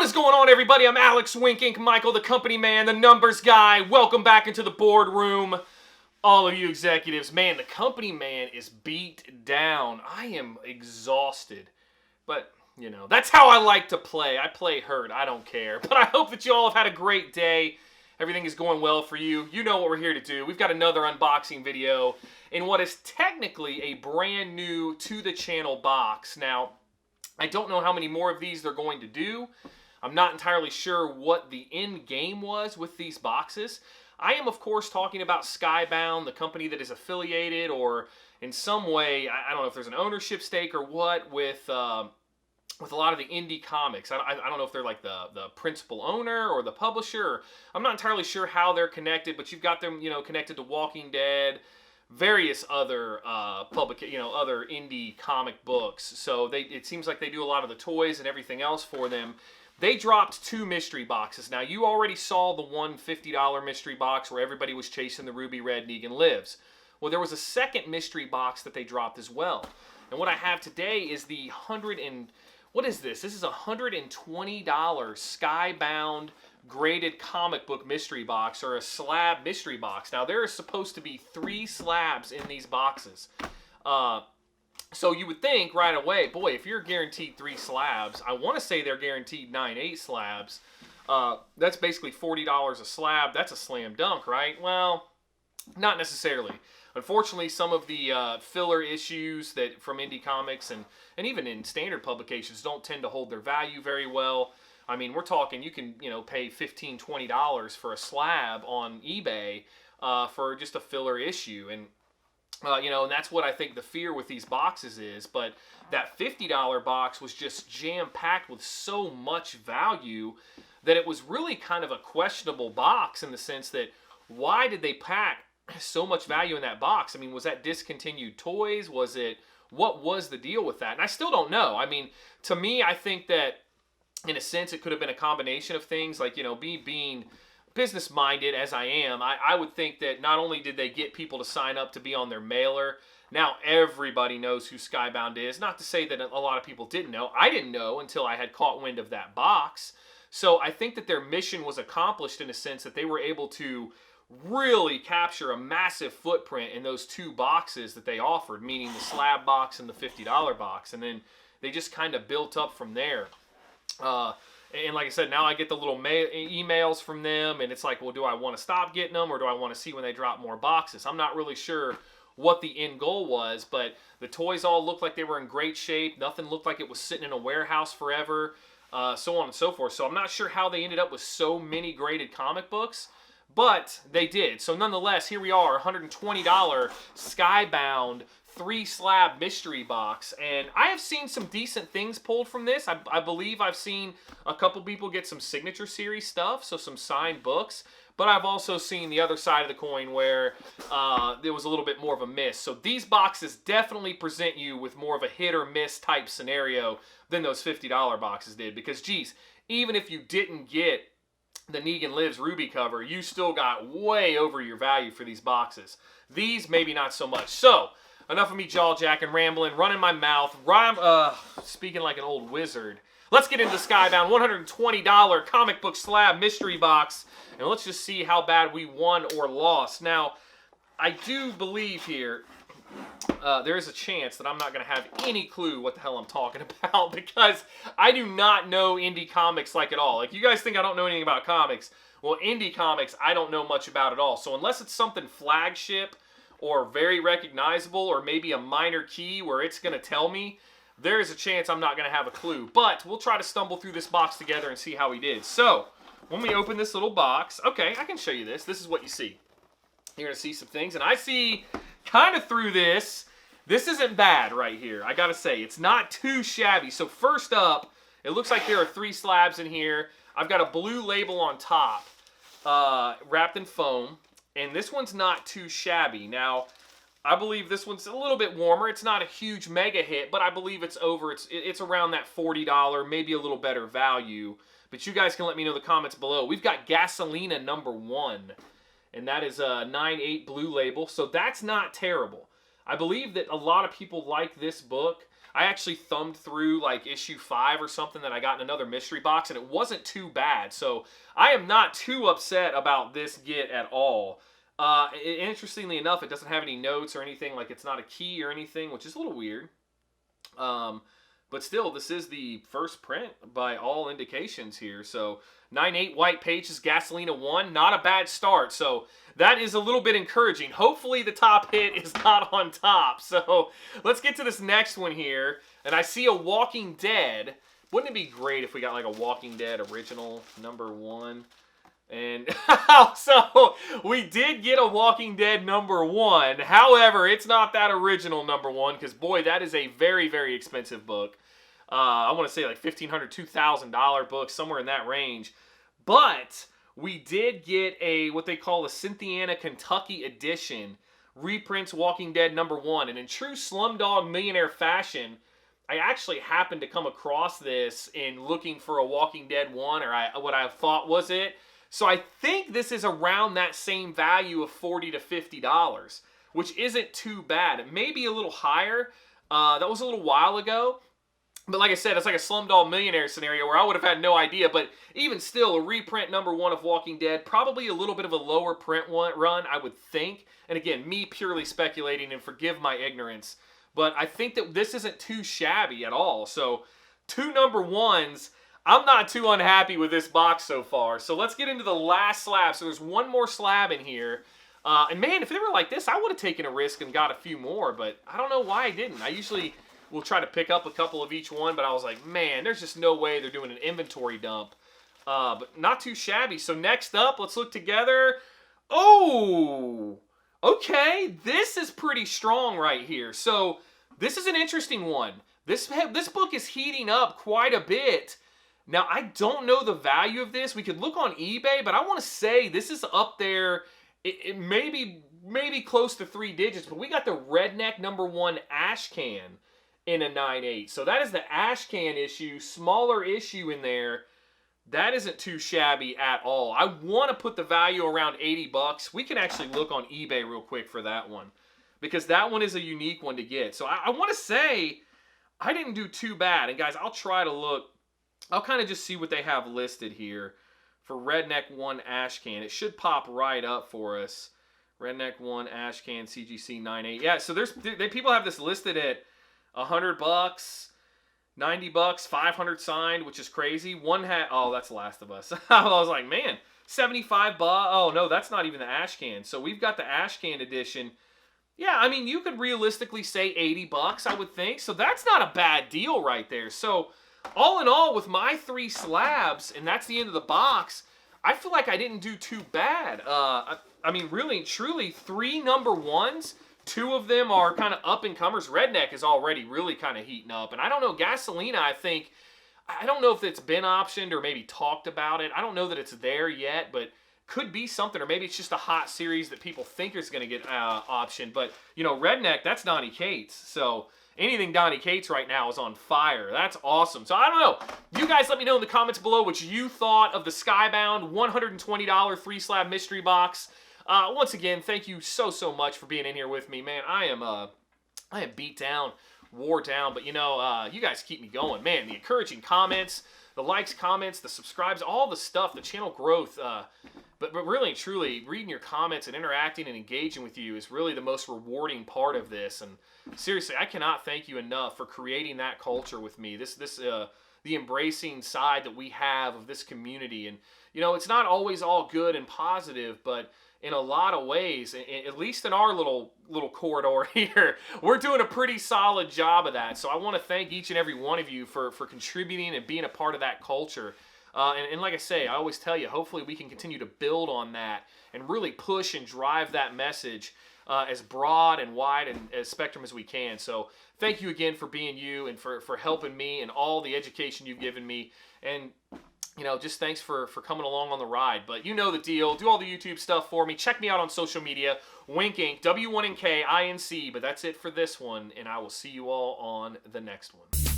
is going on, everybody? I'm Alex Winkink, Michael the company man, the numbers guy. Welcome back into the boardroom. All of you executives, man, the company man is beat down. I am exhausted. But, you know, that's how I like to play. I play hurt. I don't care. But I hope that you all have had a great day. Everything is going well for you. You know what we're here to do. We've got another unboxing video in what is technically a brand new to the channel box. Now, I don't know how many more of these they're going to do. I'm not entirely sure what the end game was with these boxes. I am, of course, talking about Skybound, the company that is affiliated or in some way, I don't know if there's an ownership stake or what, with a lot of the indie comics. I don't know if they're like the principal owner or the publisher. I'm not entirely sure how they're connected, but you've got them, connected to Walking Dead, various other other indie comic books. So it seems like they do a lot of the toys and everything else for them. They dropped 2 mystery boxes. Now, you already saw the one $50 mystery box where everybody was chasing the ruby red Negan Lives. Well, there was a second mystery box that they dropped as well. And what I have today is the what is this? This is a $120 Skybound graded comic book mystery box, or a slab mystery box. Now, there is supposed to be 3 slabs in these boxes. So you would think right away, boy, if you're guaranteed 3 slabs, I want to say they're guaranteed 9/8 slabs. That's basically $40 a slab. That's a slam dunk, right? Well, not necessarily. Unfortunately, some of the filler issues that from indie comics and even in standard publications don't tend to hold their value very well. I mean, we're talking you can pay $15, $20 for a slab on eBay for just a filler issue, and and that's what I think the fear with these boxes is. But that $50 box was just jam-packed with so much value that it was really kind of a questionable box in the sense that why did they pack so much value in that box? I mean, was that discontinued toys? What was the deal with that? And I still don't know. I mean, to me, I think that in a sense it could have been a combination of things, like, being business-minded as I am, I would think that not only did they get people to sign up to be on their mailer, now everybody knows who Skybound is. Not to say that a lot of people didn't know. I didn't know until I had caught wind of that box. So I think that their mission was accomplished in a sense that they were able to really capture a massive footprint in those 2 boxes that they offered, meaning the slab box and the $50 box. And then they just kind of built up from there. And like I said, now I get the little emails from them, and it's like, well, do I want to stop getting them, or do I want to see when they drop more boxes? I'm not really sure what the end goal was, but the toys all looked like they were in great shape. Nothing looked like it was sitting in a warehouse forever, so on and so forth. So I'm not sure how they ended up with so many graded comic books, but they did. So nonetheless, here we are, $120 Skybound 3 slab mystery box, and I have seen some decent things pulled from this. I believe I've seen a couple people get some signature series stuff, so some signed books, but I've also seen the other side of the coin where there was a little bit more of a miss. So these boxes definitely present you with more of a hit or miss type scenario than those $50 boxes did, because geez, even if you didn't get the Negan Lives Ruby cover, you still got way over your value for these boxes. These maybe not so much. So enough of me jaw-jacking, rambling, running my mouth, speaking like an old wizard. Let's get into Skybound, $120 comic book slab mystery box, and let's just see how bad we won or lost. Now, I do believe here there is a chance that I'm not going to have any clue what the hell I'm talking about, because I do not know indie comics like at all. Like, you guys think I don't know anything about comics. Well, indie comics, I don't know much about at all. So unless it's something flagship or very recognizable, or maybe a minor key where it's going to tell me, there is a chance I'm not going to have a clue. But we'll try to stumble through this box together and see how we did. So, when we open this little box, okay, I can show you this. This is what you see. You're going to see some things, and I see kind of through this. This isn't bad right here, I got to say. It's not too shabby. So first up, it looks like there are 3 slabs in here. I've got a blue label on top, wrapped in foam. And this one's not too shabby. Now, I believe this one's a little bit warmer. It's not a huge mega hit, but I believe it's around that $40, maybe a little better value. But you guys can let me know in the comments below. We've got Gasolina #1, and that is a 9/8 blue label, so that's not terrible. I believe that a lot of people like this book. I actually thumbed through like issue 5 or something that I got in another mystery box, and it wasn't too bad. So I am not too upset about this get at all. Interestingly enough, it doesn't have any notes or anything, like it's not a key or anything, which is a little weird. But still, this is the first print by all indications here. So 9/8 white pages, Gasolina 1, not a bad start. So that is a little bit encouraging. Hopefully the top hit is not on top. So let's get to this next one here. And I see a Walking Dead. Wouldn't it be great if we got like a Walking Dead original #1? And so we did get a Walking Dead #1. However, it's not that original #1 because, boy, that is a very, very expensive book. I want to say like $1,500, $2,000 book, somewhere in that range. But we did get a what they call a Cynthiana Kentucky edition, reprints Walking Dead #1. And in true Slumdog Millionaire fashion, I actually happened to come across this in looking for a Walking Dead 1, or what I thought was it. So I think this is around that same value of $40 to $50, which isn't too bad. It may be a little higher. That was a little while ago. But like I said, it's like a Slumdog Millionaire scenario where I would have had no idea. But even still, a reprint #1 of Walking Dead, probably a little bit of a lower print run, I would think. And again, me purely speculating, and forgive my ignorance. But I think that this isn't too shabby at all. So 2 #1s. I'm not too unhappy with this box so far. So let's get into the last slab. So there's one more slab in here. And man, if they were like this, I would have taken a risk and got a few more. But I don't know why I didn't. I usually will try to pick up a couple of each one. But I was like, man, there's just no way they're doing an inventory dump. But not too shabby. So next up, let's look together. Oh, okay. This is pretty strong right here. So this is an interesting one. This book is heating up quite a bit. Now, I don't know the value of this. We could look on eBay, but I want to say this is up there. It may be close to 3 digits, but we got the Redneck #1 Ash Can in a 9/8. So that is the Ash Can issue, smaller issue in there. That isn't too shabby at all. I want to put the value around $80. We can actually look on eBay real quick for that one, because that one is a unique one to get. So I want to say I didn't do too bad. And guys, I'll try to look. I'll kind of just see what they have listed here for Redneck 1 Ash Can. It should pop right up for us. Redneck 1 Ash Can CGC 9/8. Yeah, so people have this listed at $100, $90, 500 signed, which is crazy. Oh, that's Last of Us. I was like, man, $75. Oh no, that's not even the Ash Can. So we've got the Ash Can edition. Yeah, I mean, you could realistically say $80, I would think. So that's not a bad deal right there. So all in all, with my 3 slabs, and that's the end of the box, I feel like I didn't do too bad. I mean, really and truly, 3 #1s. 2 of them are kind of up-and-comers. Redneck is already really kind of heating up. And I don't know, Gasolina, I don't know if it's been optioned or maybe talked about it. I don't know that it's there yet, but could be something. Or maybe it's just a hot series that people think is going to get optioned. But, you know, Redneck, that's Donny Cates. So anything Donny Cates right now is on fire. That's awesome. So I don't know. You guys let me know in the comments below what you thought of the Skybound $120 3-slab mystery box. Once again, thank you so much for being in here with me, man. I am beat down, wore down, but you know, you guys keep me going, man. The encouraging comments, the likes, comments, the subscribes, all the stuff, the channel growth. But really and truly, reading your comments and interacting and engaging with you is really the most rewarding part of this. And seriously, I cannot thank you enough for creating that culture with me. The embracing side that we have of this community. And you know, it's not always all good and positive, but in a lot of ways, at least in our little corridor here, we're doing a pretty solid job of that. So I want to thank each and every one of you for contributing and being a part of that culture. And like I say, I always tell you, hopefully we can continue to build on that and really push and drive that message as broad and wide and as spectrum as we can. So thank you again for being you and for helping me and all the education you've given me. And you know, just thanks for coming along on the ride. But you know the deal. Do all the YouTube stuff for me. Check me out on social media. Wink Inc. W1NK INC. But that's it for this one. And I will see you all on the next one.